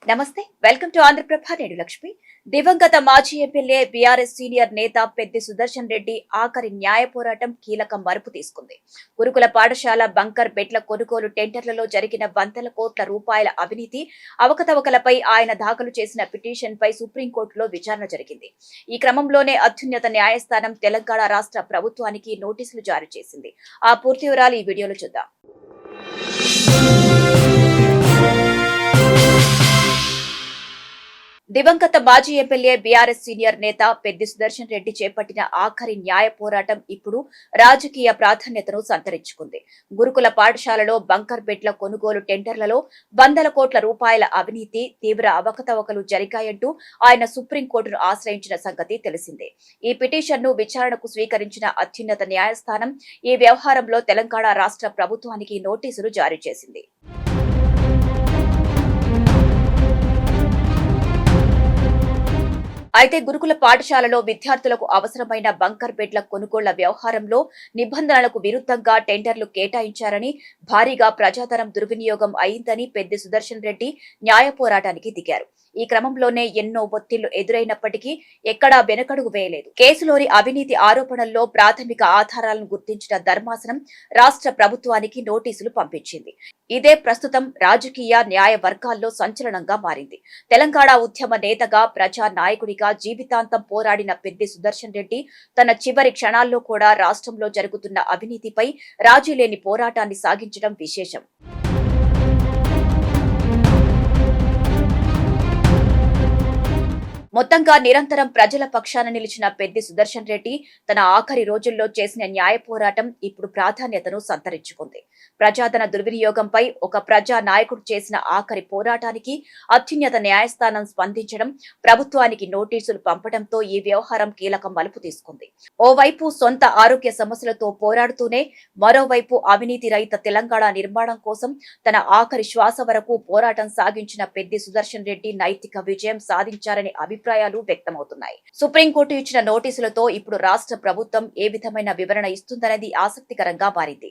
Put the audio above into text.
నమస్తే, welcome to Andhraprabha. నేను లక్ష్మి. దివంగత మాజీ ఎమ్మెల్యే బీఆర్ఎస్ సీనియర్ నేత పెద్ది సుదర్శన్ రెడ్డి ఆఖరి న్యాయ పోరాటం కీలక మలుపు తీసుకుంది. గురుకుల పాఠశాల బంకర్ బెడ్ల కొనుగోలు టెండర్లలో జరిగిన వందల కోట్ల రూపాయల అవినీతి అవకతవకలపై ఆయన దాఖలు చేసిన పిటిషన్ పై సుప్రీంకోర్టులో విచారణ జరిగింది. ఈ క్రమంలోనే అత్యున్నత న్యాయస్థానం తెలంగాణ రాష్ట్ర ప్రభుత్వానికి నోటీసులు జారీ చేసింది. ఆ పూర్తి వివరాలు ఈ వీడియోలో చూద్దాం. దివంగత మాజీ ఎమ్మెల్యే బీఆర్ఎస్ సీనియర్ నేత పెద్ది సుదర్శన్ రెడ్డి చేపట్టిన ఆఖరి న్యాయ పోరాటం ఇప్పుడు రాజకీయ ప్రాధాన్యతను సంతరించుకుంది. గురుకుల పాఠశాలలో బంకర్ బెడ్ల కొనుగోలు టెండర్లలో వందల కోట్ల రూపాయల అవినీతి, తీవ్ర అవకతవకలు జరిగాయంటూ ఆయన సుప్రీంకోర్టును ఆశ్రయించిన సంగతి తెలిసిందే. ఈ పిటిషన్ను విచారణకు స్వీకరించిన అత్యున్నత న్యాయస్థానం ఈ వ్యవహారంలో తెలంగాణ రాష్ట్ర ప్రభుత్వానికి నోటీసులు జారీ చేసింది. అయితే గురుకుల పాఠశాలలో విద్యార్థులకు అవసరమైన బంకర్ బెడ్ల కొనుగోళ్ల వ్యవహారంలో నిబంధనలకు విరుద్ధంగా టెండర్లు కేటాయించారని, భారీగా ప్రజాధనం దుర్వినియోగం అయిందని పెద్ది సుదర్శన్ రెడ్డి న్యాయ పోరాటానికి దిగారు. ఈ క్రమంలోనే ఎన్నో ఒత్తిళ్లు ఎదురైనప్పటికీ ఎక్కడా వెనకడుగు వేయలేదు. కేసులోని అవినీతి ఆరోపణల్లో ప్రాథమిక ఆధారాలను గుర్తించిన ధర్మాసనం రాష్ట్ర ప్రభుత్వానికి నోటీసులు పంపించింది. ఇదే ప్రస్తుతం రాజకీయ న్యాయ వర్గాల్లో సంచలనంగా మారింది. తెలంగాణ ఉద్యమ నేతగా, ప్రజా నాయకుడిగా జీవితాంతం పోరాడిన పెద్ది సుదర్శన్ రెడ్డి తన చివరి క్షణాల్లో కూడా రాష్ట్రంలో జరుగుతున్న అవినీతిపై రాజీలేని పోరాటాన్ని సాగించడం విశేషం. మొత్తంగా నిరంతరం ప్రజల పక్షాన నిలిచిన పెద్ది సుదర్శన్ రెడ్డి తన ఆఖరి రోజుల్లో చేసిన న్యాయ పోరాటం ఇప్పుడు ప్రాధాన్యతను సంతరించుకుంది. ప్రజాధన దుర్వినియోగంపై ఒక ప్రజా నాయకుడు చేసిన ఆఖరి పోరాటానికి అత్యున్నత న్యాయస్థానం స్పందించడం, ప్రభుత్వానికి నోటీసులు పంపడంతో ఈ వ్యవహారం కీలక మలుపు తీసుకుంది. ఓవైపు సొంత ఆరోగ్య సమస్యలతో పోరాడుతూనే మరోవైపు అవినీతి రహిత తెలంగాణ నిర్మాణం కోసం తన ఆఖరి శ్వాస వరకు పోరాటం సాగించిన పెద్ది సుదర్శన్ రెడ్డి నైతిక విజయం సాధించారని అభిప్రాయాలు వ్యక్తమవుతున్నాయి. సుప్రీంకోర్టు ఇచ్చిన నోటీసులతో ఇప్పుడు రాష్ట్ర ప్రభుత్వం ఏ విధమైన వివరణ ఇస్తుందనేది ఆసక్తికరంగా మారింది.